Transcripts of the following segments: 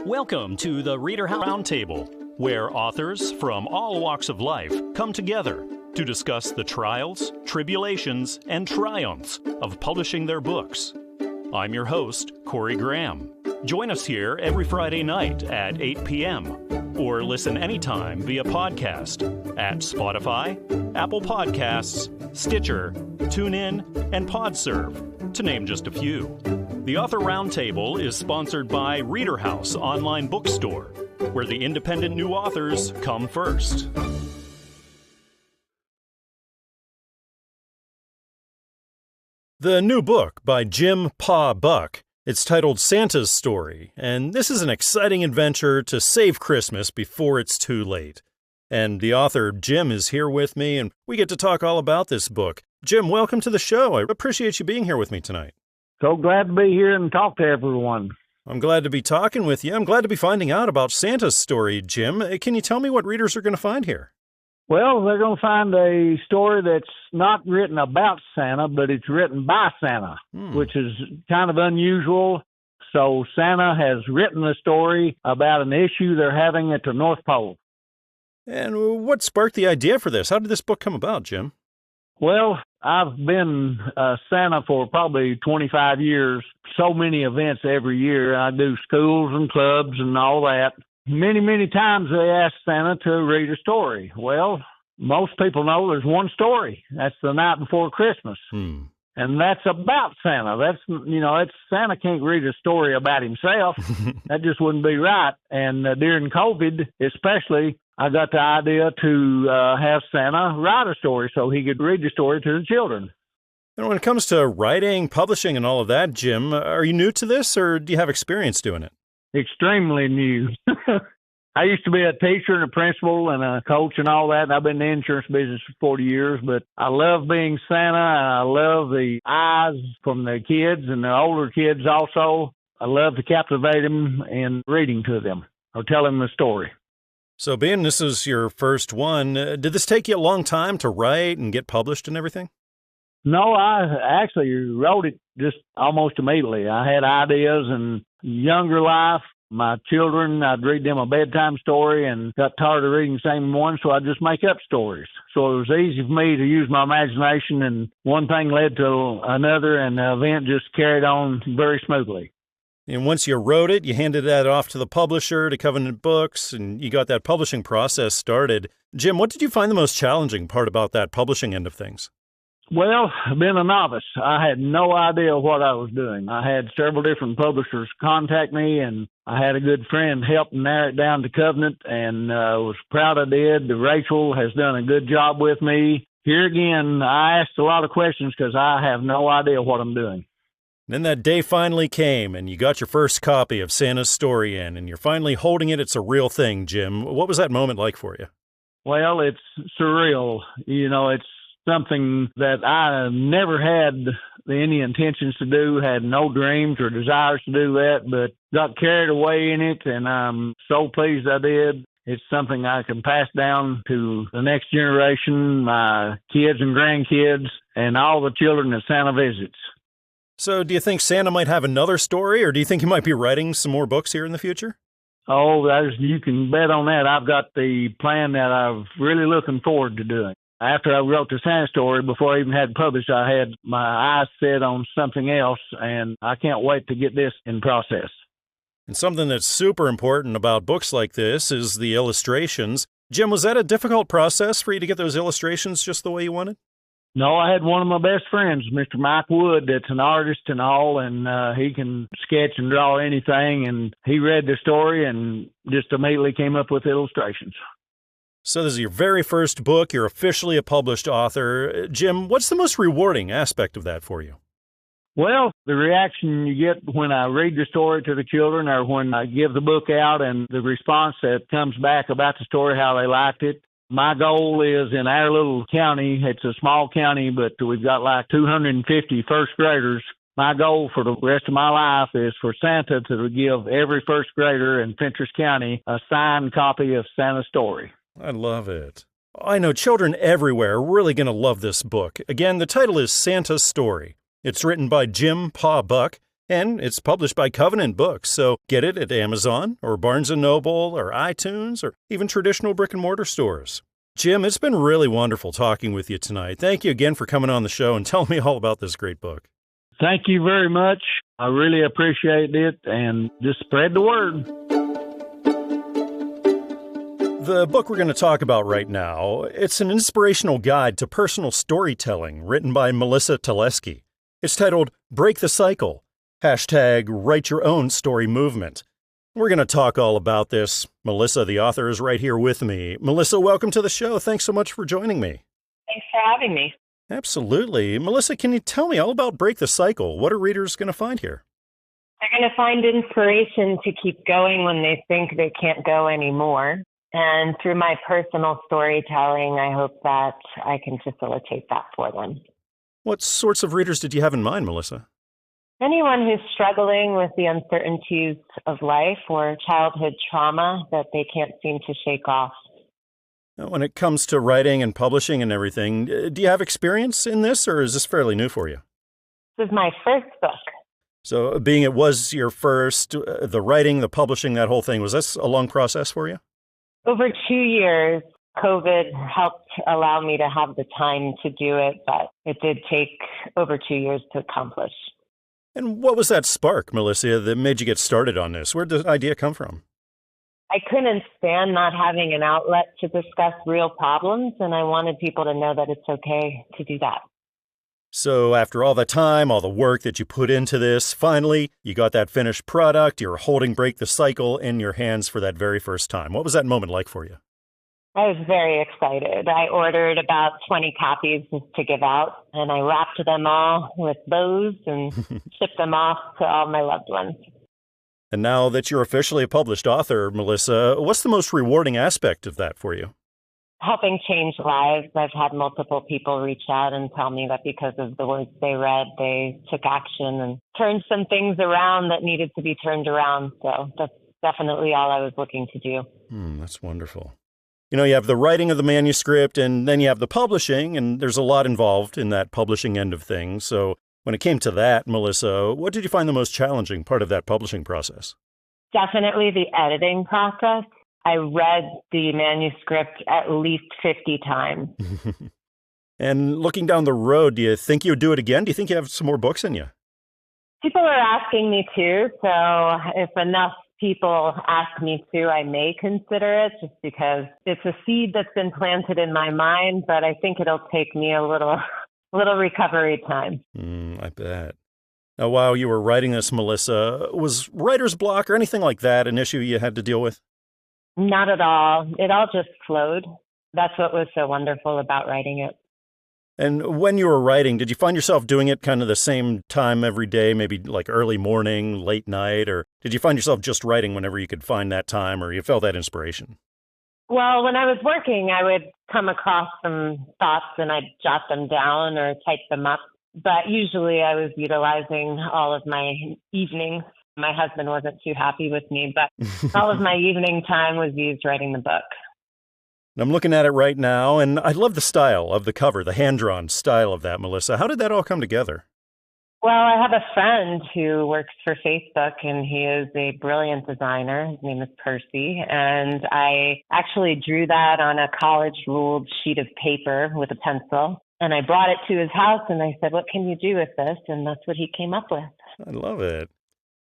Welcome to the ReaderHouse Roundtable, where authors from all walks of life come together to discuss the trials, tribulations, and triumphs of publishing their books. I'm your host, Corey Graham. Join us here every Friday night at 8 p.m. or listen anytime via podcast at Spotify, Apple Podcasts, Stitcher, TuneIn, and PodServe, to name just a few. The Author Roundtable is sponsored by ReaderHouse Online Bookstore, where the independent new authors come first. The new book by Jim "Pa" Buck. It's titled Santa's Story, and this is an exciting adventure to save Christmas before it's too late. And the author, Jim, is here with me, and we get to talk all about this book. Jim, welcome to the show. I appreciate you being here with me tonight. So glad to be here and talk to everyone. I'm glad to be talking with you. I'm glad to be finding out about Santa's story, Jim. Can you tell me what readers are going to find here? Well, they're going to find a story that's not written about Santa, but it's written by Santa, which is kind of unusual. So Santa has written a story about an issue they're having at the North Pole. And what sparked the idea for this? How did this book come about, Jim? Well, I've been Santa for probably 25 years. So many events every year. I do schools and clubs and all that. Many, many times they ask Santa to read a story. Well, most people know there's one story. That's the night before Christmas. And that's about Santa. That's Santa can't read a story about himself. That just wouldn't be right. And during COVID, especially, I got the idea to have Santa write a story so he could read the story to the children. And when it comes to writing, publishing, and all of that, Jim, are you new to this, or do you have experience doing it? Extremely new. I used to be a teacher and a principal and a coach and all that, and I've been in the insurance business for 40 years, but I love being Santa, and I love the eyes from the kids and the older kids also. I love to captivate them in reading to them or telling them the story. So being this is your first one, did this take you a long time to write and get published and everything? No, I actually wrote it just almost immediately. I had ideas in younger life. My children, I'd read them a bedtime story and got tired of reading the same one, so I'd just make up stories. So it was easy for me to use my imagination, and one thing led to another, and the event just carried on very smoothly. And once you wrote it, you handed that off to the publisher, to Covenant Books, and you got that publishing process started. Jim, what did you find the most challenging part about that publishing end of things? Well, being a novice, I had no idea what I was doing. I had several different publishers contact me, and I had a good friend help narrow it down to Covenant, and was proud I did. Rachel has done a good job with me. Here again, I asked a lot of questions because I have no idea what I'm doing. Then that day finally came, and you got your first copy of Santa's Story in, and you're finally holding it. It's a real thing, Jim. What was that moment like for you? Well, it's surreal. It's something that I never had any intentions to do, had no dreams or desires to do that, but got carried away in it, and I'm so pleased I did. It's something I can pass down to the next generation, my kids and grandkids, and all the children that Santa visits. So do you think Santa might have another story, or do you think he might be writing some more books here in the future? Oh, you can bet on that. I've got the plan that I'm really looking forward to doing. After I wrote the Santa story, before I even had it published, I had my eyes set on something else, and I can't wait to get this in process. And something that's super important about books like this is the illustrations. Jim, was that a difficult process for you to get those illustrations just the way you wanted? No, I had one of my best friends, Mr. Mike Wood, that's an artist and all, and he can sketch and draw anything, and he read the story and just immediately came up with illustrations. So this is your very first book. You're officially a published author. Jim, what's the most rewarding aspect of that for you? Well, the reaction you get when I read the story to the children or when I give the book out and the response that comes back about the story, how they liked it. My goal is in our little county, it's a small county, but we've got like 250 first graders. My goal for the rest of my life is for Santa to give every first grader in Fentress County a signed copy of Santa's Story. I love it. I know children everywhere are really going to love this book. Again, the title is Santa's Story. It's written by Jim "Pa" Buck, And it's published by Covenant Books, so get it at Amazon or Barnes & Noble or iTunes or even traditional brick-and-mortar stores. Jim, it's been really wonderful talking with you tonight. Thank you again for coming on the show and telling me all about this great book. Thank you very much. I really appreciate it, and just spread the word. The book we're going to talk about right now, it's an inspirational guide to personal storytelling written by Melissa Telesky. It's titled Break the Cycle, #Write Your Own Story Movement. We're going to talk all about this. Melissa, the author, is right here with me. Melissa, welcome to the show. Thanks so much for joining me. Thanks for having me. Absolutely. Melissa, can you tell me all about Break the Cycle? What are readers going to find here? They're going to find inspiration to keep going when they think they can't go anymore. And through my personal storytelling, I hope that I can facilitate that for them. What sorts of readers did you have in mind, Melissa? Anyone who's struggling with the uncertainties of life or childhood trauma that they can't seem to shake off. Now, when it comes to writing and publishing and everything, do you have experience in this, or is this fairly new for you? This is my first book. So being it was your first, the writing, the publishing, that whole thing, was this a long process for you? Over 2 years, COVID helped allow me to have the time to do it, but it did take over 2 years to accomplish. And what was that spark, Melissa, that made you get started on this? Where did the idea come from? I couldn't stand not having an outlet to discuss real problems, and I wanted people to know that it's okay to do that. So after all the time, all the work that you put into this, finally, you got that finished product, you're holding Break the Cycle in your hands for that very first time. What was that moment like for you? I was very excited. I ordered about 20 copies to give out, and I wrapped them all with bows and shipped them off to all my loved ones. And now that you're officially a published author, Melissa, what's the most rewarding aspect of that for you? Helping change lives. I've had multiple people reach out and tell me that because of the words they read, they took action and turned some things around that needed to be turned around. So that's definitely all I was looking to do. That's wonderful. You know, you have the writing of the manuscript and then you have the publishing, and there's a lot involved in that publishing end of things. So when it came to that, Melissa, what did you find the most challenging part of that publishing process? Definitely the editing process. I read the manuscript at least 50 times. And looking down the road, do you think you would do it again? Do you think you have some more books in you? People are asking me to, so if enough people ask me to, I may consider it, just because it's a seed that's been planted in my mind, but I think it'll take me a little recovery time. I bet. Now, while you were writing this, Melissa, was writer's block or anything like that an issue you had to deal with? Not at all. It all just flowed. That's what was so wonderful about writing it. And when you were writing, did you find yourself doing it kind of the same time every day, maybe like early morning, late night, or did you find yourself just writing whenever you could find that time or you felt that inspiration? Well, when I was working, I would come across some thoughts and I'd jot them down or type them up. But usually I was utilizing all of my evenings. My husband wasn't too happy with me, but all of my evening time was used writing the book. I'm looking at it right now, and I love the style of the cover, the hand-drawn style of that, Melissa. How did that all come together? Well, I have a friend who works for Facebook, and he is a brilliant designer. His name is Percy, and I actually drew that on a college-ruled sheet of paper with a pencil, and I brought it to his house, and I said, "What can you do with this?" And that's what he came up with. I love it.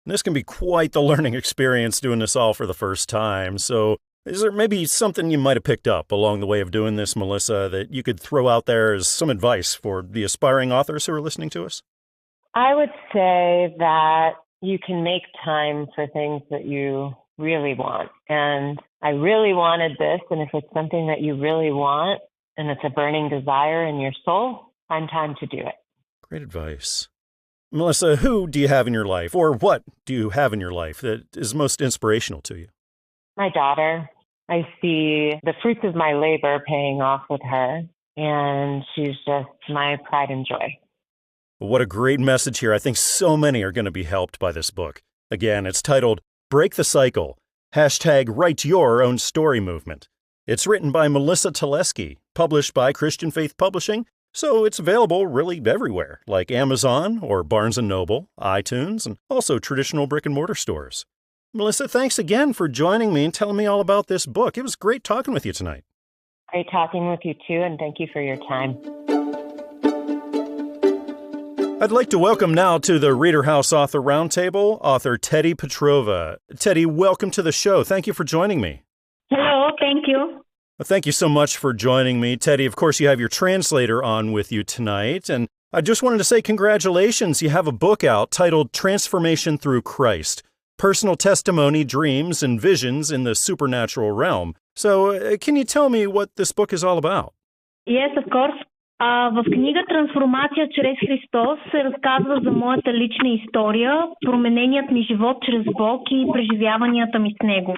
This can be quite the learning experience doing this all for the first time, so is there maybe something you might have picked up along the way of doing this, Melissa, that you could throw out there as some advice for the aspiring authors who are listening to us? I would say that you can make time for things that you really want. And I really wanted this, and if it's something that you really want and it's a burning desire in your soul, find time to do it. Great advice. Melissa, who do you have in your life, or what do you have in your life that is most inspirational to you? My daughter. I see the fruits of my labor paying off with her, and she's just my pride and joy. What a great message here. I think so many are going to be helped by this book. Again, it's titled Break the Cycle, #Write Your Own Story Movement. It's written by Melissa Telesky, published by Christian Faith Publishing, So it's available really everywhere, like Amazon or Barnes & Noble, iTunes, and also traditional brick-and-mortar stores. Melissa, thanks again for joining me and telling me all about this book. It was great talking with you tonight. Great talking with you too, and thank you for your time. I'd like to welcome now to the ReaderHouse Author Roundtable, author Tedi Petrova. Tedi, welcome to the show. Thank you for joining me. Hello, thank you. Well, thank you so much for joining me. Tedi, of course, you have your translator on with you tonight, and I just wanted to say congratulations. You have a book out titled Transformation Through Christ, Personal Testimony, Dreams, and Visions in the Supernatural Realm. So, can you tell me what this book is all about? Yes, of course. В книга «Трансформация чрез Христос» се разказва за моята лична история, промененият ми живот чрез Бог и преживяванията ми с Него.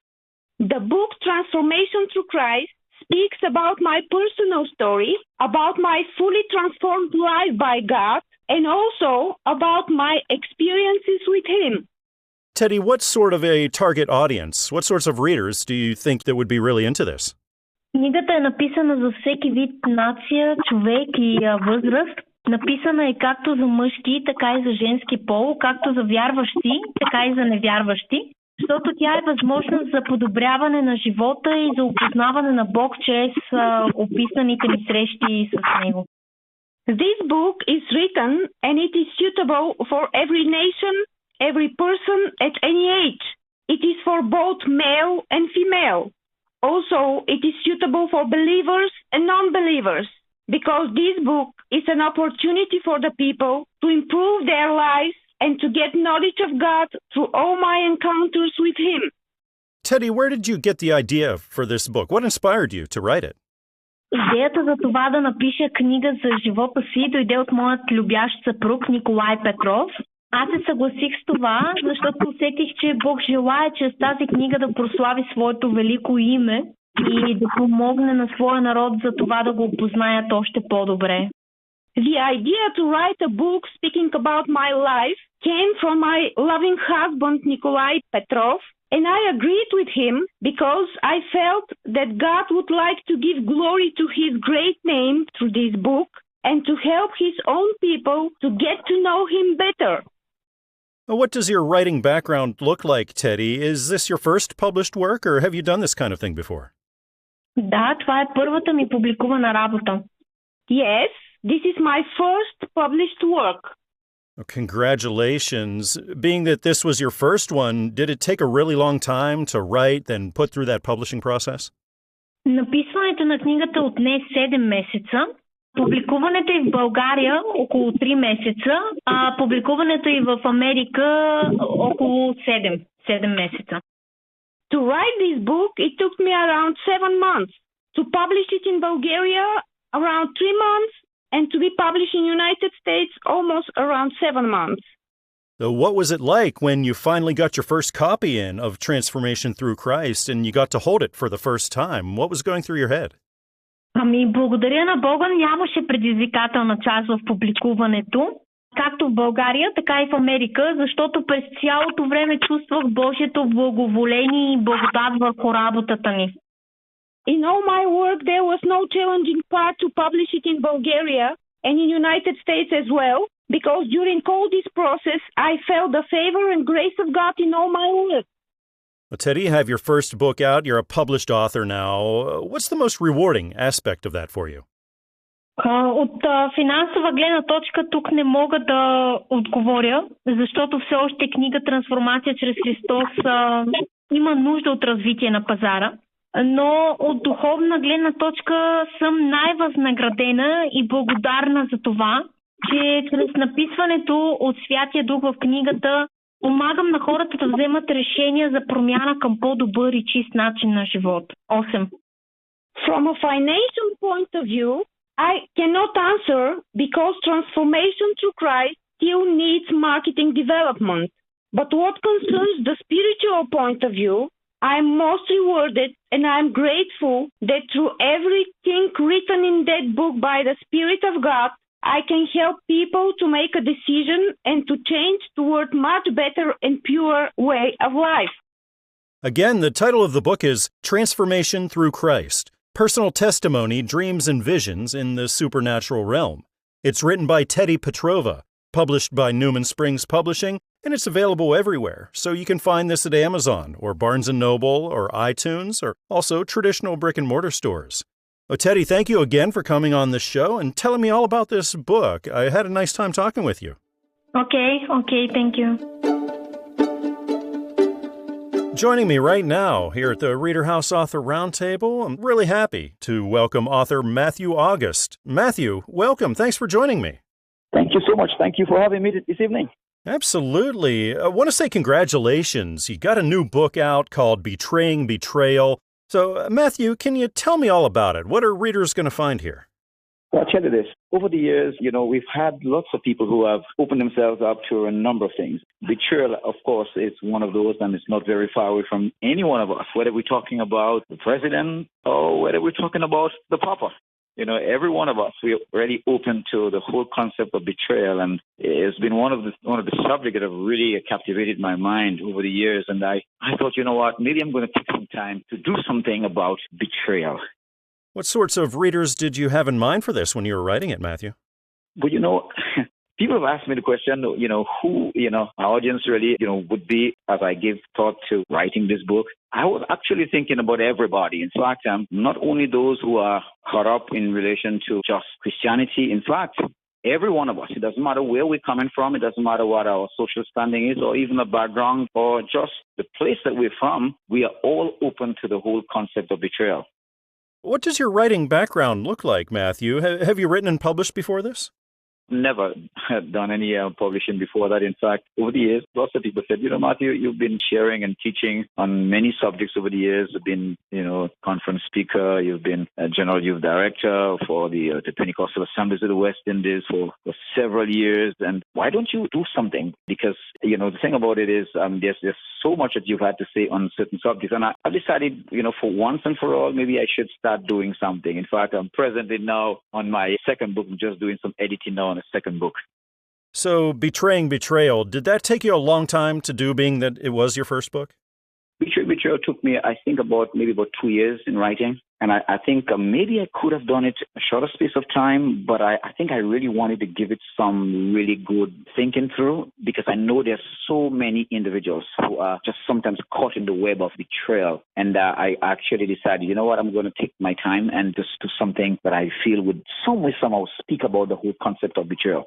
The book Transformation Through Christ speaks about my personal story, about my fully transformed life by God, and also about my experiences with Him. Tedi, what sort of a target audience, what sorts of readers do you think that would be really into this? Книгата е написана за всеки вид нация, човек и възраст. Написана е както за мъжки, така и за женски пол, както за вярващи, така и за невярващи, защото тя е възможност за подобряване на живота и за опознаване на Бог чрез описаните ми срещи с Него. This book is written and it is suitable for every nation, every person at any age. It is for both male and female. Also, it is suitable for believers and non-believers, because this book is an opportunity for the people to improve their lives and to get knowledge of God through all my encounters with Him. Tedi, where did you get the idea for this book? What inspired you to write it? Идеята за това да напиша книга за живота си дойде от моят любящ съпруг Николай Петров. Аз се съгласих с това, защото усетих, че Бог желае чрез тази книга да прослави своето велико име и да помогне на своя народ за това да го опознаят още по-добре. The idea to write a book speaking about my life came from my loving husband Nikolai Petrov, and I agreed with him because I felt that God would like to give glory to His great name through this book and to help His own people to get to know Him better. What does your writing background look like, Tedi? Is this your first published work, or have you done this kind of thing before? Да, това е първата ми публикувана работа. Yes, this is my first published work. Congratulations. Being that this was your first one, did it take a really long time to write and put through that publishing process? Написването на книгата отне 7 месеца. Публикуването и в България около 3 месеца, а публикуването и в Америка около 7 месеца. To write this book, it took me around 7 months. To publish it in Bulgaria, around 3 months, and to be published in the United States, almost around 7 months. So what was it like when you finally got your first copy in of Transformation Through Christ and you got to hold it for the first time? What was going through your head? Ами, благодаря на Бога, нямаше предизвикателна част в публикуването, както в България, така и в Америка, защото през цялото време чувствах Божието благоволение и благодат върху работата ни. In all my work, there was no challenging part to publish it in Bulgaria and in United States as well, because during all this process, I felt the favor and grace of God in all my work. Well, Tedi, you have your first book out. You're a published author now. What's the most rewarding aspect of that for you? От финансова гледна точка тук не мога да отговоря, защото все още книга «Трансформация чрез Христос» има нужда от развитие на пазара. Но от духовна гледна точка съм най-възнаградена и благодарна за това, че чрез написването от Святия Дух в книгата помагам на хората да вземат решения за промяна към по-добър и чист начин на живот. 8. From a financial point of view, I cannot answer because transformation through Christ still needs marketing development. But what concerns the spiritual point of view, I am most rewarded and I am grateful that through everything written in that book by the Spirit of God, I can help people to make a decision and to change toward much better and pure way of life. Again, the title of the book is Transformation Through Christ, Personal Testimony, Dreams and Visions in the Supernatural Realm. It's written by Tedi Petrova, published by Newman Springs Publishing, and it's available everywhere, so you can find this at Amazon or Barnes & Noble or iTunes or also traditional brick-and-mortar stores. Oh, Tedi, thank you again for coming on the show and telling me all about this book. I had a nice time talking with you. Okay, thank you. Joining me right now here at the ReaderHouse Author Roundtable, I'm really happy to welcome author Matthew Auguiste. Matthew, welcome. Thanks for joining me. Thank you so much. Thank you for having me this evening. Absolutely. I want to say congratulations. You got a new book out called Betraying Betrayal. So, Matthew, can you tell me all about it? What are readers going to find here? Well, I'll tell you this. Over the years, we've had lots of people who have opened themselves up to a number of things. Betrayal, of course, is one of those, and it's not very far away from any one of us, whether we're talking about the president or whether we're talking about the Papa. Every one of us, we're already open to the whole concept of betrayal, and it's been one of the subjects that have really captivated my mind over the years. And I thought, you know what, maybe I'm going to take some time to do something about betrayal. What sorts of readers did you have in mind for this when you were writing it, Matthew? But people have asked me the question, who, our audience really, would be as I give thought to writing this book. I was actually thinking about everybody. In fact, not only those who are caught up in relation to just Christianity. In fact, every one of us, it doesn't matter where we're coming from, it doesn't matter what our social standing is, or even the background, or just the place that we're from, we are all open to the whole concept of betrayal. What does your writing background look like, Matthew? Have you written and published before this? Never had done any publishing before that. In fact, over the years, lots of people said, Matthew, you've been sharing and teaching on many subjects over the years. You've been, conference speaker. You've been a general youth director for the Pentecostal Assemblies of the West Indies for several years. And why don't you do something? Because, the thing about it is there's so much that you've had to say on certain subjects. And I decided, for once and for all, maybe I should start doing something. In fact, I'm presently now on my second book. I'm just doing some editing now on a second book. So, Betraying Betrayal, did that take you a long time to do, being that it was your first book? Betrayal took me, I think, about 2 years in writing. And I think maybe I could have done it a shorter space of time, but I think I really wanted to give it some really good thinking through, because I know there's so many individuals who are just sometimes caught in the web of betrayal. And I actually decided, I'm going to take my time and just do something that I feel would somehow speak about the whole concept of betrayal.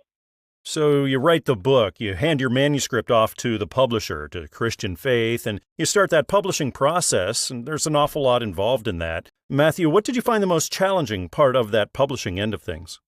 So you write the book, you hand your manuscript off to the publisher, to Christian Faith, and you start that publishing process, and there's an awful lot involved in that. Matthew, what did you find the most challenging part of that publishing end of things?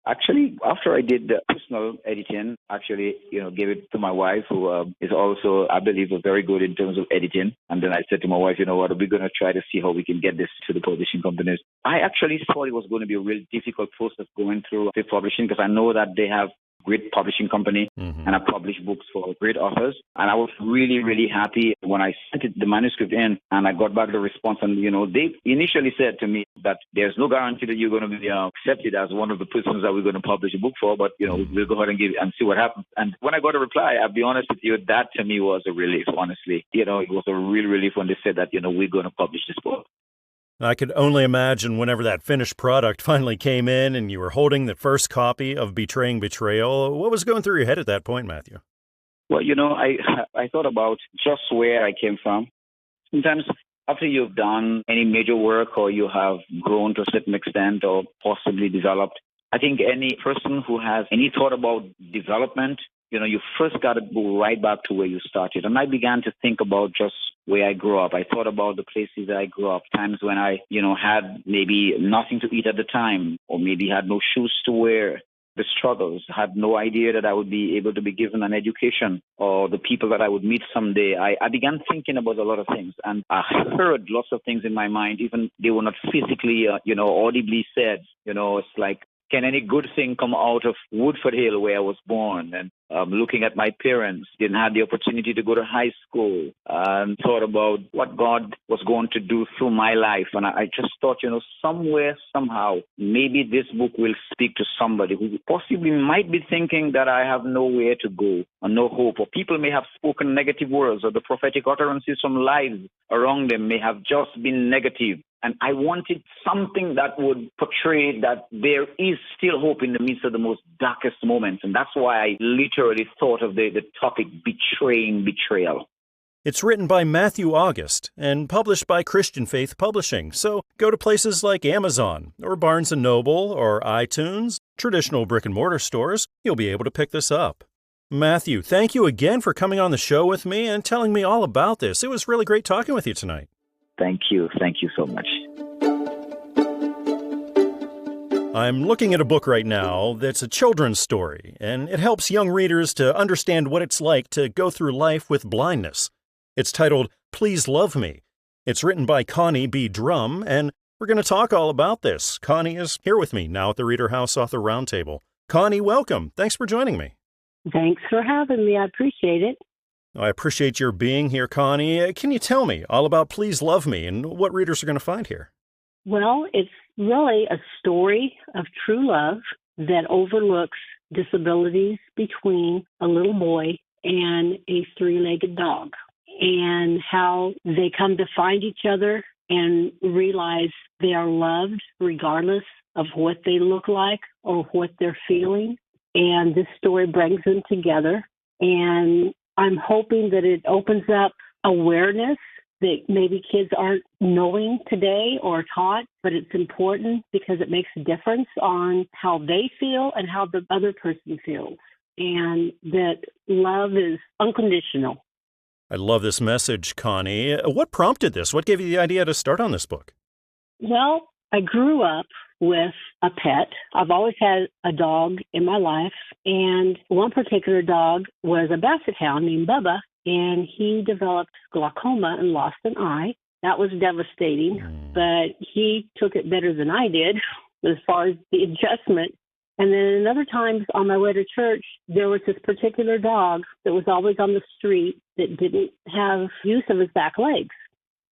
Actually, after I did the personal editing, gave it to my wife, who is also, I believe, very good in terms of editing. And then I said to my wife, we're going to try to see how we can get this to the publishing companies. I actually thought it was going to be a really difficult process going through the publishing, because I know that they have great publishing company, and I published books for great authors. And I was really, really happy when I sent the manuscript in and I got back the response. And, they initially said to me that there's no guarantee that you're going to be accepted as one of the persons that we're going to publish a book for, but, we'll go ahead and give it and see what happens. And when I got a reply, I'll be honest with you, that to me was a relief, honestly. It was a real relief when they said that, we're going to publish this book. I could only imagine whenever that finished product finally came in and you were holding the first copy of Betraying Betrayal. What was going through your head at that point, Matthew? Well, I thought about just where I came from. Sometimes after you've done any major work or you have grown to a certain extent or possibly developed, I think any person who has any thought about development, you first got to go right back to where you started. And I began to think about just where I grew up. I thought about the places that I grew up, times when I, had maybe nothing to eat at the time, or maybe had no shoes to wear, the struggles, had no idea that I would be able to be given an education, or the people that I would meet someday. I began thinking about a lot of things, and I heard lots of things in my mind, even they were not physically, audibly said. It's like, can any good thing come out of Woodford Hill, where I was born? And looking at my parents, didn't have the opportunity to go to high school, and thought about what God was going to do through my life. And I just thought, somewhere, somehow, maybe this book will speak to somebody who possibly might be thinking that I have nowhere to go or no hope, or people may have spoken negative words, or the prophetic utterances from lives around them may have just been negative. And I wanted something that would portray that there is still hope in the midst of the most darkest moments. And that's why I literally thought of the topic betraying betrayal. It's written by Matthew Auguiste and published by Christian Faith Publishing. So go to places like Amazon or Barnes & Noble or iTunes, traditional brick-and-mortar stores. You'll be able to pick this up. Matthew, thank you again for coming on the show with me and telling me all about this. It was really great talking with you tonight. Thank you. Thank you so much. I'm looking at a book right now that's a children's story, and it helps young readers to understand what it's like to go through life with blindness. It's titled, Please Love Me. It's written by Connie B. Drumm, and we're going to talk all about this. Connie is here with me now at the ReaderHouse Author Roundtable. Connie, welcome. Thanks for joining me. Thanks for having me. I appreciate it. I appreciate your being here, Connie. Can you tell me all about Please Love Me and what readers are going to find here? Well, it's really a story of true love that overlooks disabilities between a little boy and a three-legged dog, and how they come to find each other and realize they are loved regardless of what they look like or what they're feeling. And this story brings them together. And I'm hoping that it opens up awareness that maybe kids aren't knowing today or taught, but it's important because it makes a difference on how they feel and how the other person feels, and that love is unconditional. I love this message, Connie. What prompted this? What gave you the idea to start on this book? Well, I grew up with a pet. I've always had a dog in my life, and one particular dog was a basset hound named Bubba, and he developed glaucoma and lost an eye. That was devastating, but he took it better than I did as far as the adjustment. And then other times on my way to church, there was this particular dog that was always on the street that didn't have use of his back legs.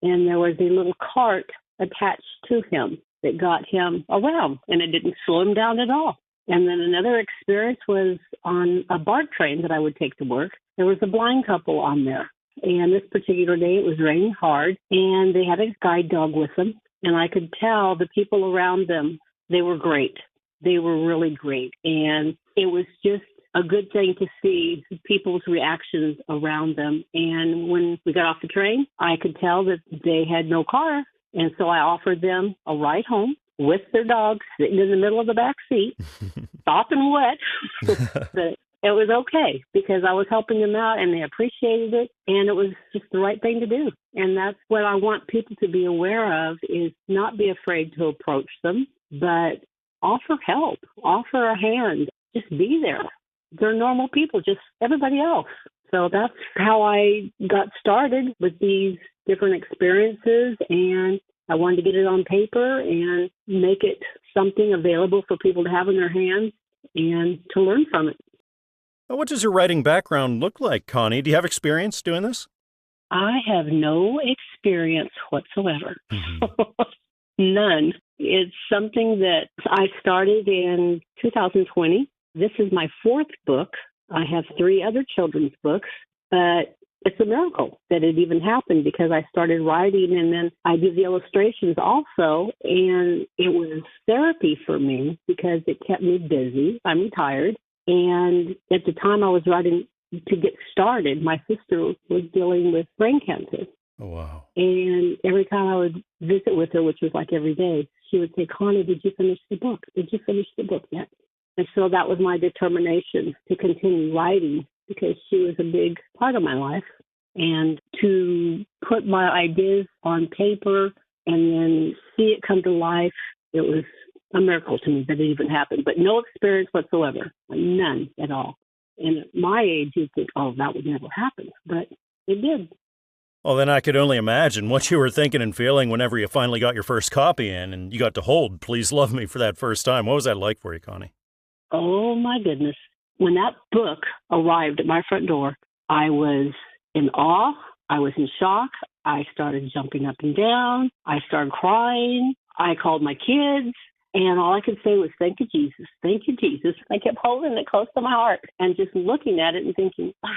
And there was a little cart attached to him that got him around, and it didn't slow him down at all. And then another experience was on a BART train that I would take to work. There was a blind couple on there. And this particular day, it was raining hard, and they had a guide dog with them. And I could tell the people around them, they were great. They were really great. And it was just a good thing to see people's reactions around them. And when we got off the train, I could tell that they had no car. And so I offered them a ride home with their dog sitting in the middle of the back seat, sopping wet. But it was okay because I was helping them out and they appreciated it. And it was just the right thing to do. And that's what I want people to be aware of, is not be afraid to approach them, but offer help, offer a hand, just be there. They're normal people, just everybody else. So that's how I got started with these different experiences, and I wanted to get it on paper and make it something available for people to have in their hands and to learn from it. What does your writing background look like, Connie? Do you have experience doing this? I have no experience whatsoever. None. It's something that I started in 2020. This is my fourth book. I have 3 other children's books, but it's a miracle that it even happened because I started writing and then I did the illustrations also, and it was therapy for me because it kept me busy. I'm retired, and at the time I was writing to get started, my sister was dealing with brain cancer. Oh, wow. And every time I would visit with her, which was like every day, she would say, Connie, did you finish the book? Did you finish the book yet? And so that was my determination to continue writing because she was a big part of my life. And to put my ideas on paper and then see it come to life, it was a miracle to me that it even happened. But no experience whatsoever, none at all. And at my age, you'd think, oh, that would never happen. But it did. Well, then I could only imagine what you were thinking and feeling whenever you finally got your first copy in and you got to hold Please Love Me for that first time. What was that like for you, Connie? Oh, my goodness. When that book arrived at my front door, I was in awe. I was in shock. I started jumping up and down. I started crying. I called my kids. And all I could say was, thank you, Jesus. Thank you, Jesus. I kept holding it close to my heart and just looking at it and thinking, wow,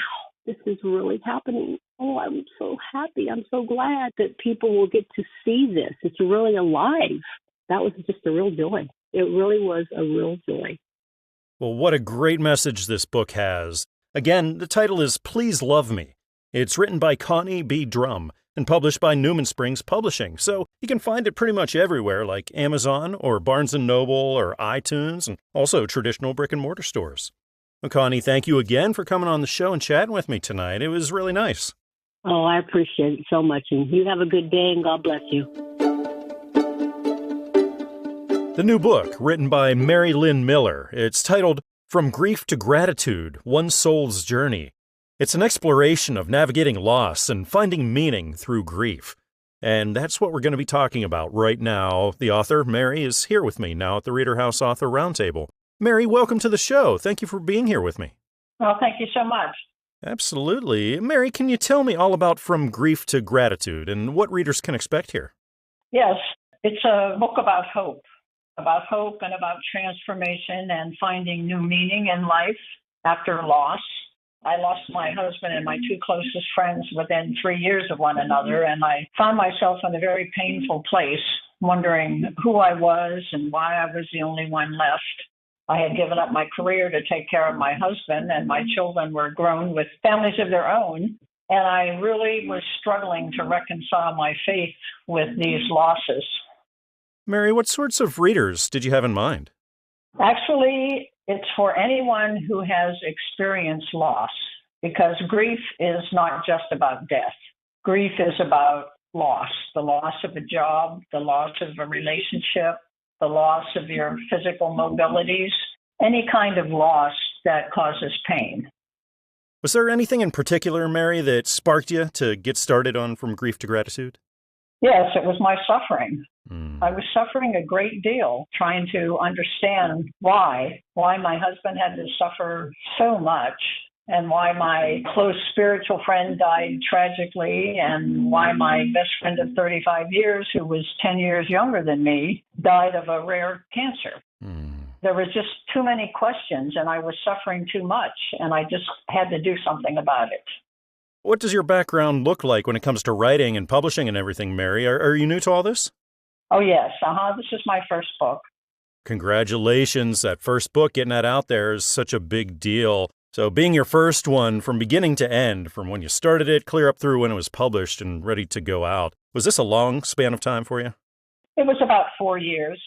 this is really happening. Oh, I'm so happy. I'm so glad that people will get to see this. It's really alive. That was just a real joy. It really was a real joy. Well, what a great message this book has. Again, the title is Please Love Me. It's written by Connie B. Drumm and published by Newman Springs Publishing, so you can find it pretty much everywhere like Amazon or Barnes & Noble or iTunes and also traditional brick-and-mortar stores. Well, Connie, thank you again for coming on the show and chatting with me tonight. It was really nice. Oh, I appreciate it so much, and you have a good day, and God bless you. The new book, written by Mary Lynn Miller, it's titled From Grief to Gratitude, One Soul's Journey. It's an exploration of navigating loss and finding meaning through grief. And that's what we're going to be talking about right now. The author, Mary, is here with me now at the ReaderHouse Author Roundtable. Mary, welcome to the show. Thank you for being here with me. Well, thank you so much. Absolutely. Mary, can you tell me all about From Grief to Gratitude and what readers can expect here? Yes, it's a book about hope and about transformation and finding new meaning in life after loss. I lost my husband and my two closest friends within 3 years of one another, and I found myself in a very painful place, wondering who I was and why I was the only one left. I had given up my career to take care of my husband, and my children were grown with families of their own, and I really was struggling to reconcile my faith with these losses. Mary, what sorts of readers did you have in mind? Actually, it's for anyone who has experienced loss, because grief is not just about death. Grief is about loss, the loss of a job, the loss of a relationship, the loss of your physical mobilities, any kind of loss that causes pain. Was there anything in particular, Mary, that sparked you to get started on From Grief to Gratitude? Yes, it was my suffering. I was suffering a great deal, trying to understand why my husband had to suffer so much, and why my close spiritual friend died tragically, and why my best friend of 35 years, who was 10 years younger than me, died of a rare cancer. There was just too many questions, and I was suffering too much, and I just had to do something about it. What does your background look like when it comes to writing and publishing and everything, Mary? Are you new to all this? Oh, yes. This is my first book. Congratulations. That first book, getting that out there is such a big deal. So being your first one from beginning to end, from when you started it, clear up through when it was published and ready to go out, was this a long span of time for you? It was about 4 years.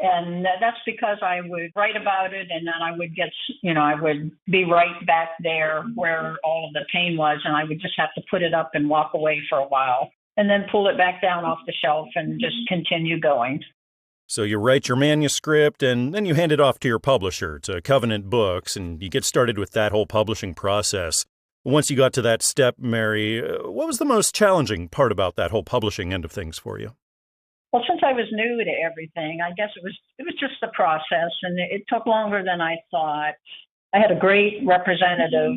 And that's because I would write about it, and then I would get, I would be right back there where all of the pain was, and I would just have to put it up and walk away for a while, and then pull it back down off the shelf and just continue going. So you write your manuscript, and then you hand it off to your publisher, to Covenant Books, and you get started with that whole publishing process. Once you got to that step, Mary, what was the most challenging part about that whole publishing end of things for you? Well, since I was new to everything, I guess it was just the process, and it took longer than I thought. I had a great representative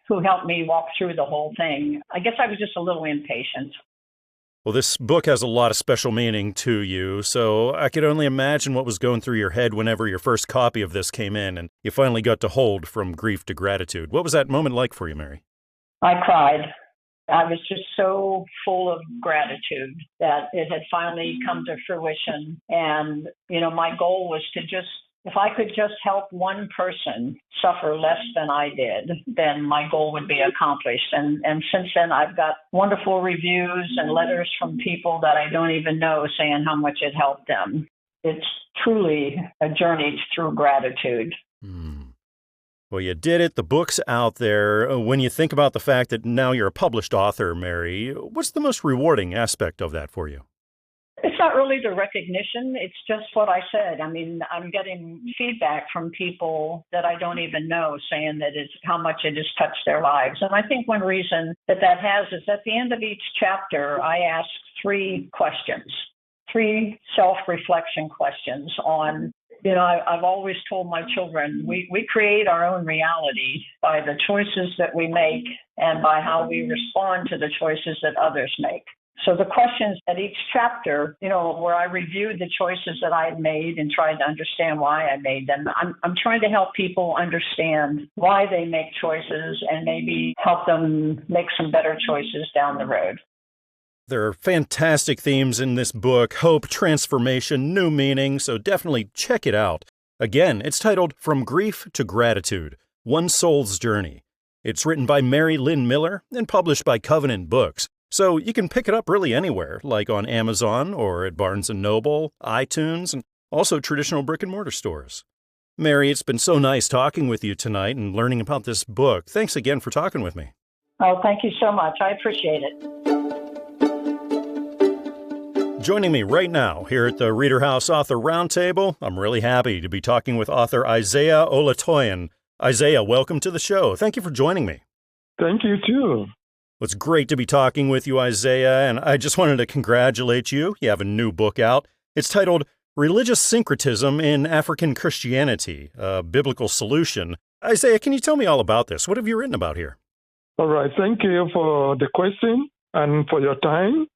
who helped me walk through the whole thing. I guess I was just a little impatient. Well, this book has a lot of special meaning to you, so I could only imagine what was going through your head whenever your first copy of this came in and you finally got to hold From Grief to Gratitude. What was that moment like for you, Mary? I cried. I was just so full of gratitude that it had finally come to fruition. And, my goal was to if I could just help one person suffer less than I did, then my goal would be accomplished. And since then, I've got wonderful reviews and letters from people that I don't even know saying how much it helped them. It's truly a journey through gratitude. Well, you did it. The book's out there. When you think about the fact that now you're a published author, Mary, what's the most rewarding aspect of that for you? It's not really the recognition. It's just what I said. I mean, I'm getting feedback from people that I don't even know saying that it's how much it has touched their lives. And I think one reason that has is at the end of each chapter, I ask 3 questions, 3 self-reflection questions on, I've always told my children, we create our own reality by the choices that we make and by how we respond to the choices that others make. So the questions at each chapter, where I reviewed the choices that I had made and tried to understand why I made them, I'm trying to help people understand why they make choices and maybe help them make some better choices down the road. There are fantastic themes in this book: hope, transformation, new meaning, so definitely check it out. Again, it's titled From Grief to Gratitude, One Soul's Journey. It's written by Mary Lynn Miller and published by Covenant Books. So you can pick it up really anywhere, like on Amazon or at Barnes & Noble, iTunes, and also traditional brick-and-mortar stores. Mary, it's been so nice talking with you tonight and learning about this book. Thanks again for talking with me. Oh, thank you so much. I appreciate it. Joining me right now here at the ReaderHouse Author Roundtable, I'm really happy to be talking with author Isaiah Olatoyan. Isaiah, welcome to the show. Thank you for joining me. Thank you, too. It's great to be talking with you, Isaiah, and I just wanted to congratulate you. You have a new book out. It's titled Religious Syncretism in African Christianity, a Biblical Solution. Isaiah, can you tell me all about this? What have you written about here? All right. Thank you for the question and for your time.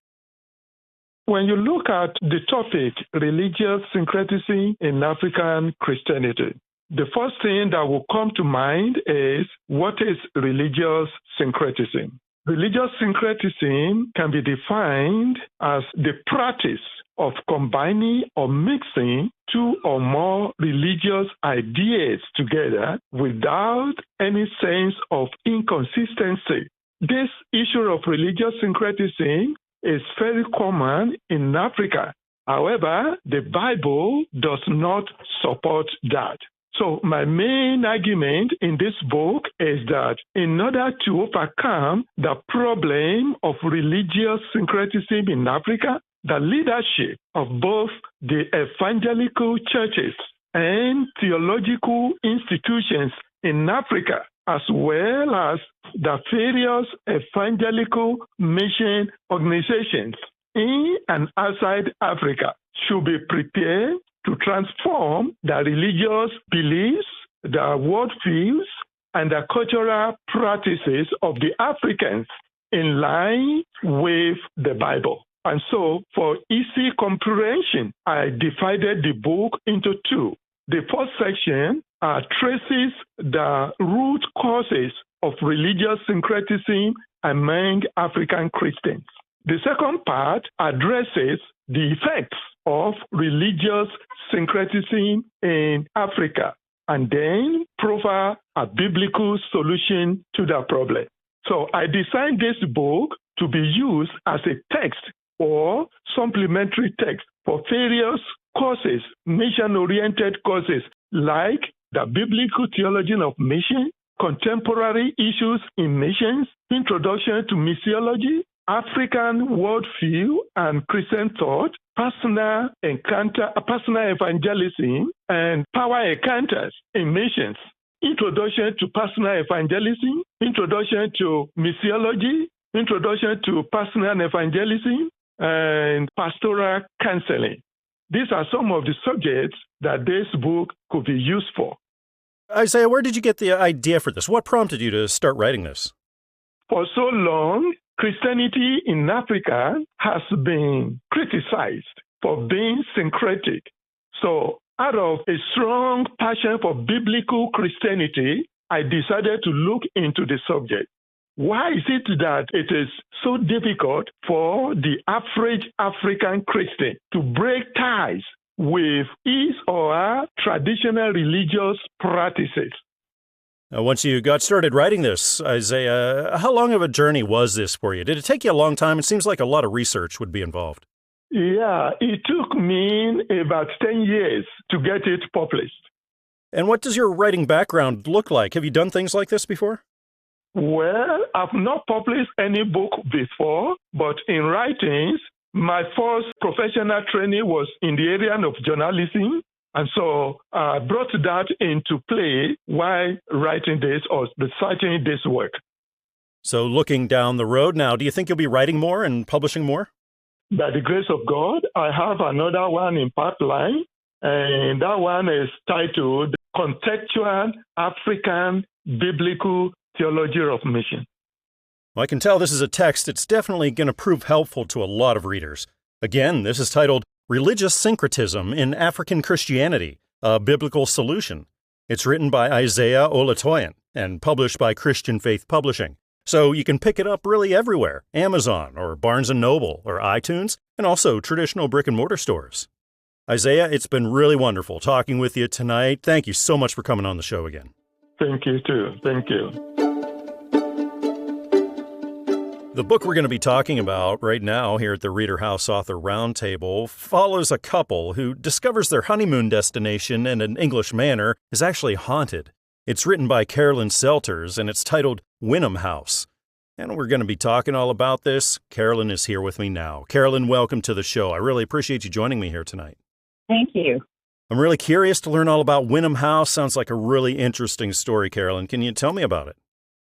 When you look at the topic, religious syncretism in African Christianity, the first thing that will come to mind is, what is religious syncretism? Religious syncretism can be defined as the practice of combining or mixing two or more religious ideas together without any sense of inconsistency. This issue of religious syncretism is very common in Africa. However, the Bible does not support that. So my main argument in this book is that in order to overcome the problem of religious syncretism in Africa, the leadership of both the evangelical churches and theological institutions in Africa, as well as the various evangelical mission organizations in and outside Africa, should be prepared to transform the religious beliefs, the worldviews, and the cultural practices of the Africans in line with the Bible. And so, for easy comprehension, I divided the book into two. The first section traces the root causes of religious syncretism among African Christians. The second part addresses the effects of religious syncretism in Africa, and then provide a biblical solution to the problem. So I designed this book to be used as a text or supplementary text for various courses, mission-oriented courses, like the biblical theology of mission, contemporary issues in missions, introduction to missiology, African worldview and Christian thought, personal evangelism, and power encounters in missions, introduction to personal evangelism, introduction to missiology, introduction to personal evangelism, and pastoral counseling. These are some of the subjects that this book could be used for. Isaiah, where did you get the idea for this? What prompted you to start writing this? For so long, Christianity in Africa has been criticized for being syncretic. So, out of a strong passion for biblical Christianity, I decided to look into the subject. Why is it that it is so difficult for the average African Christian to break ties with his or her traditional religious practices? Now, once you got started writing this, Isaiah, how long of a journey was this for you? Did it take you a long time? It seems like a lot of research would be involved. Yeah, it took me about 10 years to get it published. And what does your writing background look like? Have you done things like this before? Well, I've not published any book before, but in writings, my first professional training was in the area of journalism. And so I brought that into play while writing this or researching this work. So looking down the road now, do you think you'll be writing more and publishing more? By the grace of God, I have another one in pipeline, and that one is titled Contextual African Biblical Theology of Mission. Well, I can tell this is a text that's definitely going to prove helpful to a lot of readers. Again, this is titled Religious Syncretism in African Christianity, a Biblical Solution. It's written by Isaiah Olatoyan and published by Christian Faith Publishing. So you can pick it up really everywhere, Amazon or Barnes & Noble or iTunes, and also traditional brick-and-mortar stores. Isaiah, it's been really wonderful talking with you tonight. Thank you so much for coming on the show again. Thank you, too. Thank you. The book we're going to be talking about right now here at the ReaderHouse Author Roundtable follows a couple who discovers their honeymoon destination in an English manor is actually haunted. It's written by Carolan Selters, and it's titled Wynnum House. And we're going to be talking all about this. Carolan is here with me now. Carolan, welcome to the show. I really appreciate you joining me here tonight. Thank you. I'm really curious to learn all about Wynnum House. Sounds like a really interesting story, Carolan. Can you tell me about it?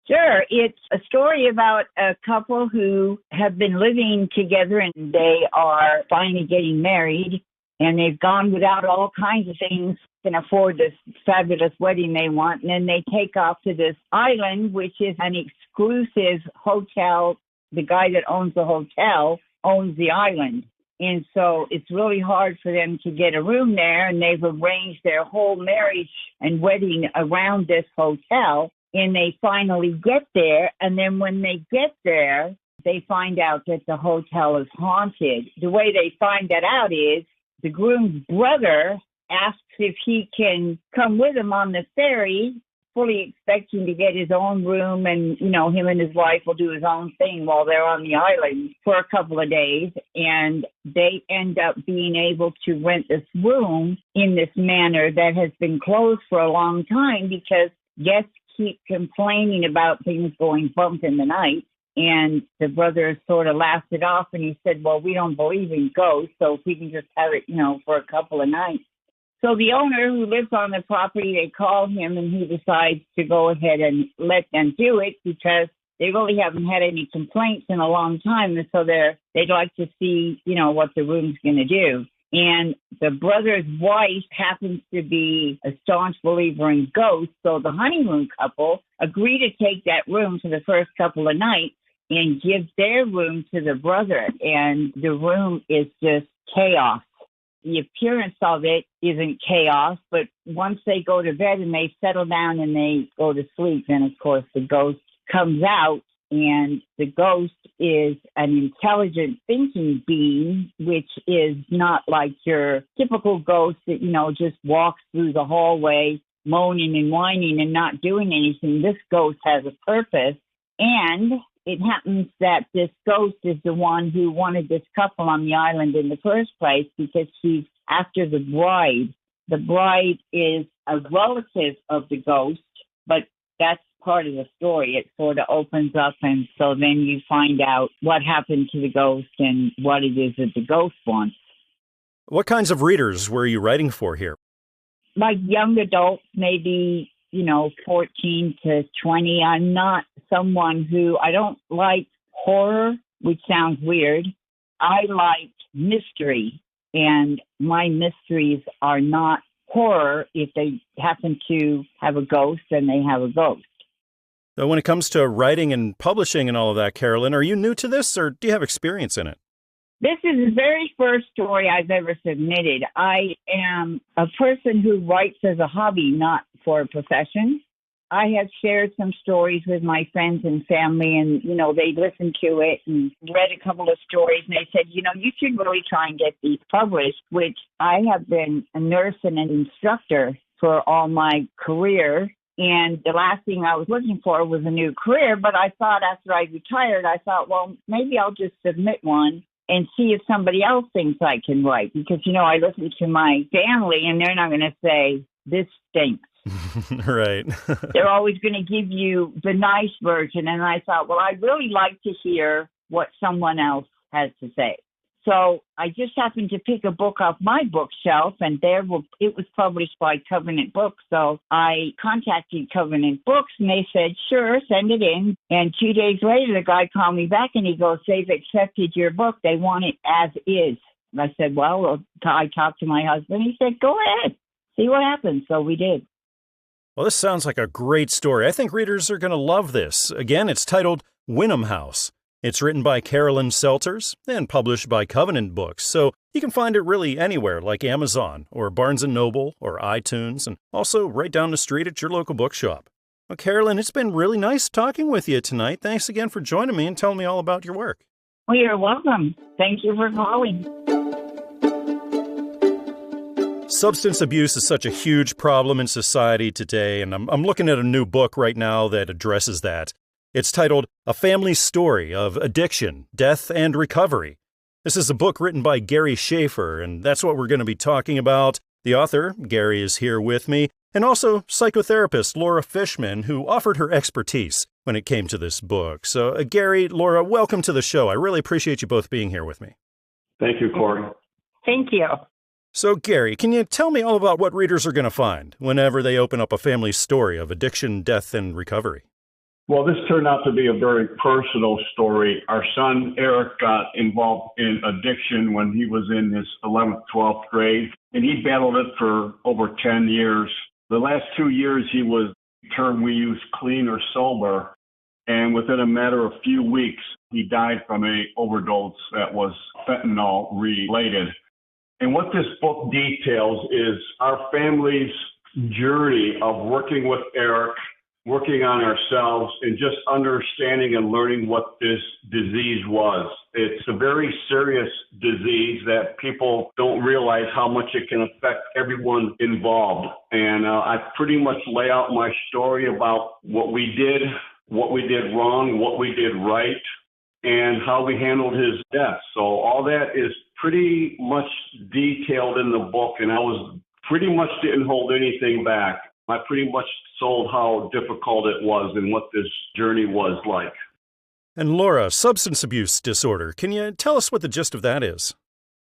Sure. It's a story about a couple who have been living together and they are finally getting married, and they've gone without all kinds of things can afford this fabulous wedding they want. And then they take off to this island, which is an exclusive hotel. The guy that owns the hotel owns the island. And so it's really hard for them to get a room there. And they've arranged their whole marriage and wedding around this hotel. And they finally get there. And then when they get there, they find out that the hotel is haunted. The way they find that out is the groom's brother asks if he can come with him on the ferry, fully expecting to get his own room. And, him and his wife will do his own thing while they're on the island for a couple of days. And they end up being able to rent this room in this manor that has been closed for a long time because guests keep complaining about things going bump in the night. And the brother sort of laughed it off and he said, well, we don't believe in ghosts, so if we can just have it, for a couple of nights. So the owner who lives on the property, they call him and he decides to go ahead and let them do it because they really haven't had any complaints in a long time. And so they'd like to see, what the room's going to do. And the brother's wife happens to be a staunch believer in ghosts. So the honeymoon couple agree to take that room for the first couple of nights and give their room to the brother. And the room is just chaos. The appearance of it isn't chaos, but once they go to bed and they settle down and they go to sleep, then of course the ghost comes out. And the ghost is an intelligent thinking being, which is not like your typical ghost that, just walks through the hallway moaning and whining and not doing anything. This ghost has a purpose. And it happens that this ghost is the one who wanted this couple on the island in the first place because she's after the bride. The bride is a relative of the ghost, but that's part of the story. It sort of opens up, and so then you find out what happened to the ghost and what it is that the ghost wants. What kinds of readers were you writing for here? Like young adults, maybe, 14 to 20. I'm not someone I don't like horror, which sounds weird. I like mystery, and my mysteries are not horror. If they happen to have a ghost, then they have a ghost. So when it comes to writing and publishing and all of that, Carolan, are you new to this or do you have experience in it? This is the very first story I've ever submitted. I am a person who writes as a hobby, not for a profession. I have shared some stories with my friends and family, and, they listened to it and read a couple of stories, and they said, you should really try and get these published, which I have been a nurse and an instructor for all my career. And the last thing I was looking for was a new career. But I thought after I retired, well, maybe I'll just submit one and see if somebody else thinks I can write. Because, I listen to my family and they're not going to say, this stinks. Right. They're always going to give you the nice version. And I thought, well, I'd really like to hear what someone else has to say. So I just happened to pick a book off my bookshelf, and it was published by Covenant Books. So I contacted Covenant Books, and they said, sure, send it in. And 2 days later, the guy called me back, and he goes, they've accepted your book. They want it as is. And I said, well, I talked to my husband. He said, go ahead, see what happens. So we did. Well, this sounds like a great story. I think readers are going to love this. Again, it's titled Wynnum House. It's written by Carolan Selters and published by Covenant Books, so you can find it really anywhere like Amazon or Barnes & Noble or iTunes, and also right down the street at your local bookshop. Well, Carolan, it's been really nice talking with you tonight. Thanks again for joining me and telling me all about your work. Well, you're welcome. Thank you for calling. Substance abuse is such a huge problem in society today, and I'm looking at a new book right now that addresses that. It's titled A Family Story of Addiction, Death, and Recovery. This is a book written by Gary Schafer, and that's what we're going to be talking about. The author, Gary, is here with me, and also psychotherapist Laura Fishman, who offered her expertise when it came to this book. So, Gary, Laura, welcome to the show. I really appreciate you both being here with me. Thank you, Corey. Thank you. So, Gary, can you tell me all about what readers are going to find whenever they open up A Family Story of Addiction, Death, and Recovery? Well, this turned out to be a very personal story. Our son, Eric, got involved in addiction when he was in his 11th, 12th grade, and he battled it for over 10 years. The last 2 years, he was, the term we use, clean or sober, and within a matter of few weeks, he died from an overdose that was fentanyl-related. And what this book details is our family's journey of working with Eric, working on ourselves, and just understanding and learning what this disease was. It's a very serious disease that people don't realize how much it can affect everyone involved. And I pretty much lay out my story about what we did wrong, what we did right, and how we handled his death. So all that is pretty much detailed in the book, and I pretty much didn't hold anything back. I pretty much told how difficult it was and what this journey was like. And Laura, substance abuse disorder, can you tell us what the gist of that is?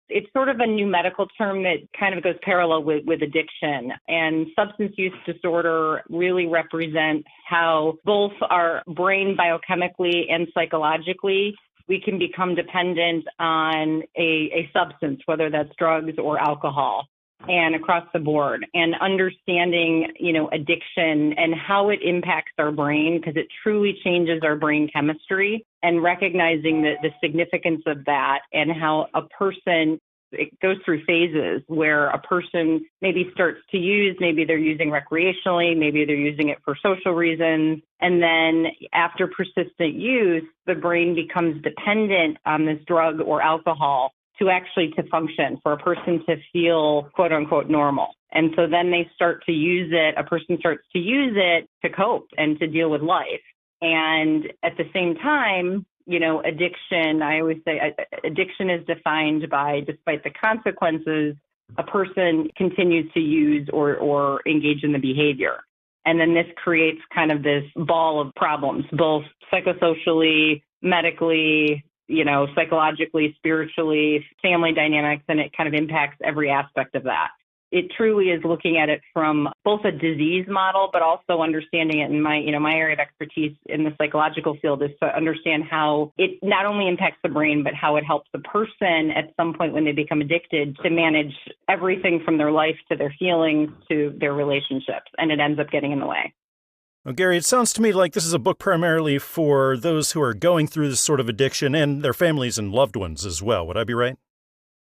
It's sort of a new medical term that kind of goes parallel with addiction. And substance use disorder really represents how both our brain biochemically and psychologically we can become dependent on a substance, whether that's drugs or alcohol, and across the board. And understanding, addiction and how it impacts our brain, because it truly changes our brain chemistry, and recognizing the significance of that and how a person, it goes through phases where a person maybe starts to use, maybe they're using recreationally, maybe they're using it for social reasons. And then after persistent use, the brain becomes dependent on this drug or alcohol to function, for a person to feel quote unquote normal. And so then they start to use it, a person starts to use it to cope and to deal with life. And at the same time, addiction, I always say addiction is defined by, despite the consequences, a person continues to use or engage in the behavior. And then this creates kind of this ball of problems, both psychosocially, medically, psychologically, spiritually, family dynamics, and it kind of impacts every aspect of that. It truly is looking at it from both a disease model, but also understanding it in my area of expertise in the psychological field is to understand how it not only impacts the brain, but how it helps the person at some point when they become addicted to manage everything from their life to their feelings to their relationships, and it ends up getting in the way. Well, Gary, it sounds to me like this is a book primarily for those who are going through this sort of addiction and their families and loved ones as well. Would I be right?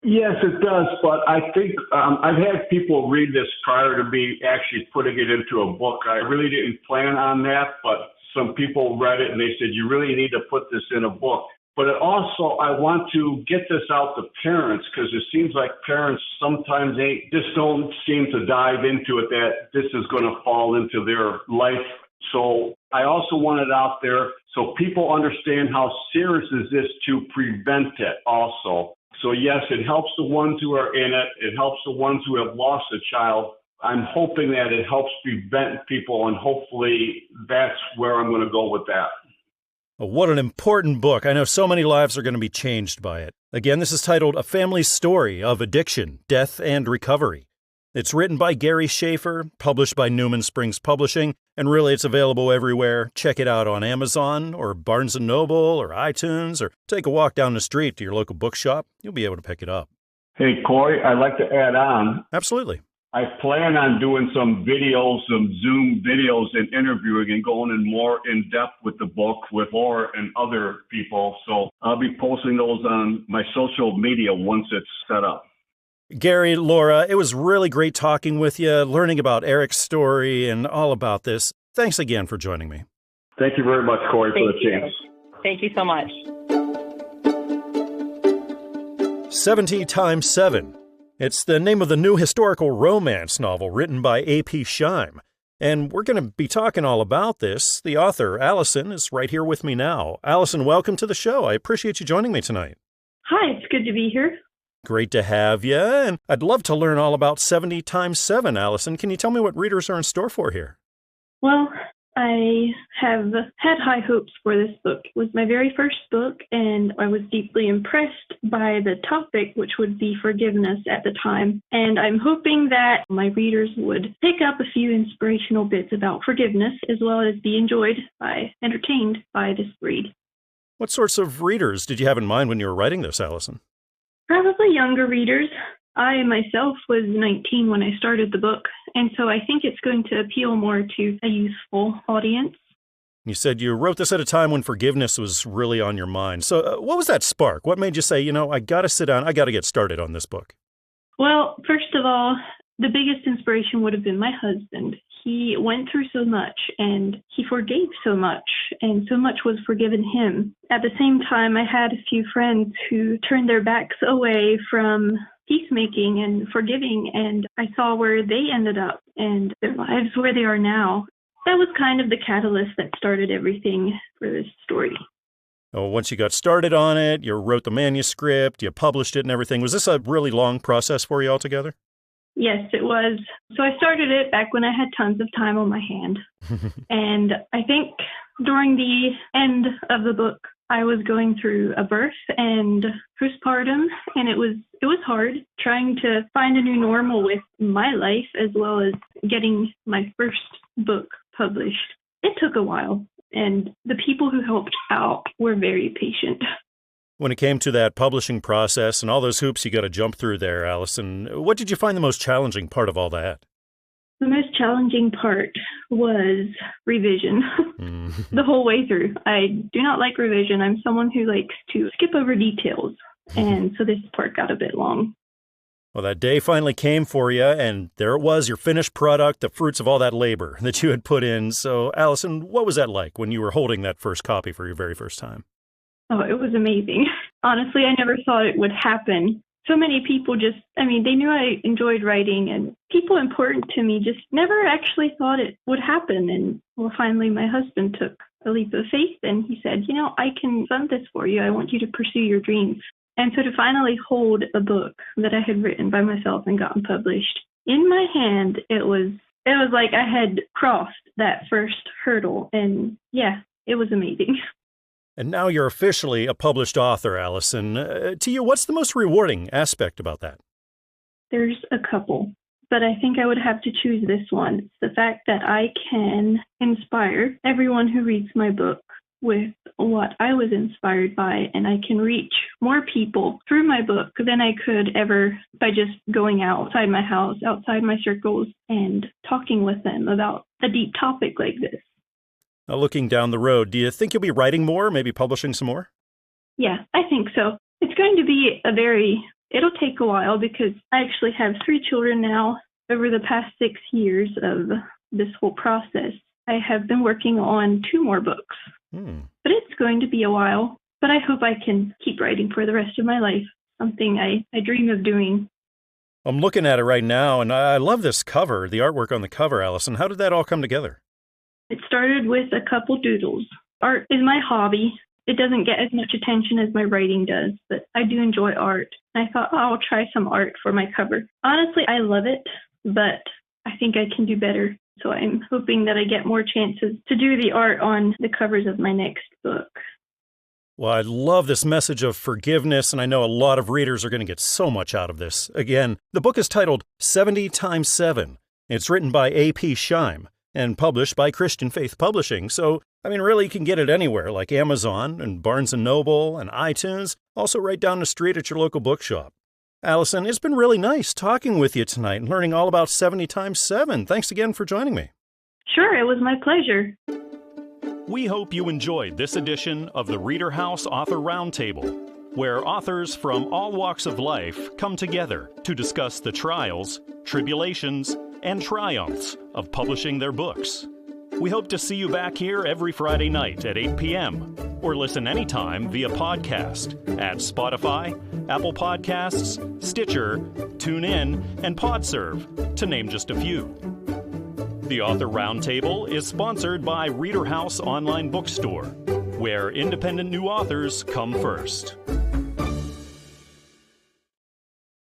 Yes, it does. But I think I've had people read this prior to me actually putting it into a book. I really didn't plan on that, but some people read it and they said, you really need to put this in a book. But it also, I want to get this out to parents, because it seems like parents sometimes just don't seem to dive into it, that this is going to fall into their life. So I also want it out there so people understand how serious is this to prevent it also. So yes, it helps the ones who are in it. It helps the ones who have lost a child. I'm hoping that it helps prevent people, and hopefully that's where I'm going to go with that. Well, what an important book. I know so many lives are going to be changed by it. Again, this is titled A Family Story of Addiction, Death, and Recovery. It's written by Gary Schafer, published by Newman Springs Publishing, and really it's available everywhere. Check it out on Amazon or Barnes & Noble or iTunes, or take a walk down the street to your local bookshop. You'll be able to pick it up. Hey, Corey, I'd like to add on. Absolutely. I plan on doing some videos, some Zoom videos and interviewing and going in more in depth with the book with Laura and other people. So I'll be posting those on my social media once it's set up. Gary, Laura, it was really great talking with you, learning about Eric's story and all about this. Thanks again for joining me. Thank you very much, Corey, for the chance. Thank you so much. 70 times 7. It's the name of the new historical romance novel written by A.P. Sheim. And we're going to be talking all about this. The author, Allison, is right here with me now. Allison, welcome to the show. I appreciate you joining me tonight. Hi, it's good to be here. Great to have you. And I'd love to learn all about 70 times 7, Allison. Can you tell me what readers are in store for here? Well, I have had high hopes for this book. It was my very first book, and I was deeply impressed by the topic, which would be forgiveness at the time. And I'm hoping that my readers would pick up a few inspirational bits about forgiveness, as well as be entertained by this read. What sorts of readers did you have in mind when you were writing this, Allison? Probably younger readers. I myself was 19 when I started the book, and so I think it's going to appeal more to a youthful audience. You said you wrote this at a time when forgiveness was really on your mind. So what was that spark? What made you say, I got to sit down, I got to get started on this book? Well, first of all, the biggest inspiration would have been my husband. He went through so much, and he forgave so much, and so much was forgiven him. At the same time, I had a few friends who turned their backs away from peacemaking and forgiving, and I saw where they ended up and their lives where they are now. That was kind of the catalyst that started everything for this story. Oh, once you got started on it, you wrote the manuscript, you published it and everything. Was this a really long process for you altogether? Yes, it was. So I started it back when I had tons of time on my hand. And I think during the end of the book, I was going through a birth and postpartum, and it was hard trying to find a new normal with my life as well as getting my first book published. It took a while, and the people who helped out were very patient. When it came to that publishing process and all those hoops you got to jump through there, Allison, what did you find the most challenging part of all that? The most challenging part was revision. The whole way through. I do not like revision. I'm someone who likes to skip over details, and so this part got a bit long. Well, that day finally came for you, and there it was, your finished product, the fruits of all that labor that you had put in. So, Allison, what was that like when you were holding that first copy for your very first time? Oh, it was amazing. Honestly, I never thought it would happen. So many people they knew I enjoyed writing, and people important to me just never actually thought it would happen. And finally, my husband took a leap of faith, and he said, I can fund this for you. I want you to pursue your dreams. And so to finally hold a book that I had written by myself and gotten published in my hand, it was like I had crossed that first hurdle. And yeah, it was amazing. And now you're officially a published author, Allison. To you, what's the most rewarding aspect about that? There's a couple, but I think I would have to choose this one. It's the fact that I can inspire everyone who reads my book with what I was inspired by, and I can reach more people through my book than I could ever by just going outside my house, outside my circles, and talking with them about a deep topic like this. Now, looking down the road, do you think you'll be writing more, maybe publishing some more? Yeah, I think so. It's going to be it'll take a while because I actually have 3 children now. Over the past 6 years of this whole process, I have been working on 2 more books. But it's going to be a while. But I hope I can keep writing for the rest of my life, something I dream of doing. I'm looking at it right now, and I love this cover, the artwork on the cover, Allison. How did that all come together? It started with a couple doodles. Art is my hobby. It doesn't get as much attention as my writing does, but I do enjoy art. I thought, I'll try some art for my cover. Honestly, I love it, but I think I can do better. So I'm hoping that I get more chances to do the art on the covers of my next book. Well, I love this message of forgiveness, and I know a lot of readers are going to get so much out of this. Again, the book is titled 70 times 7. It's written by A.P. Sheim and published by Christian Faith Publishing. So, really, you can get it anywhere, like Amazon and Barnes & Noble and iTunes, also right down the street at your local bookshop. Allison, it's been really nice talking with you tonight and learning all about 70 times 7. Thanks again for joining me. Sure, it was my pleasure. We hope you enjoyed this edition of the ReaderHouse Author Roundtable, where authors from all walks of life come together to discuss the trials, tribulations, and triumphs of publishing their books. We hope to see you back here every Friday night at 8 p.m. or listen anytime via podcast at Spotify, Apple Podcasts, Stitcher, TuneIn, and PodServe, to name just a few. The Author Roundtable is sponsored by ReaderHouse Online Bookstore, where independent new authors come first.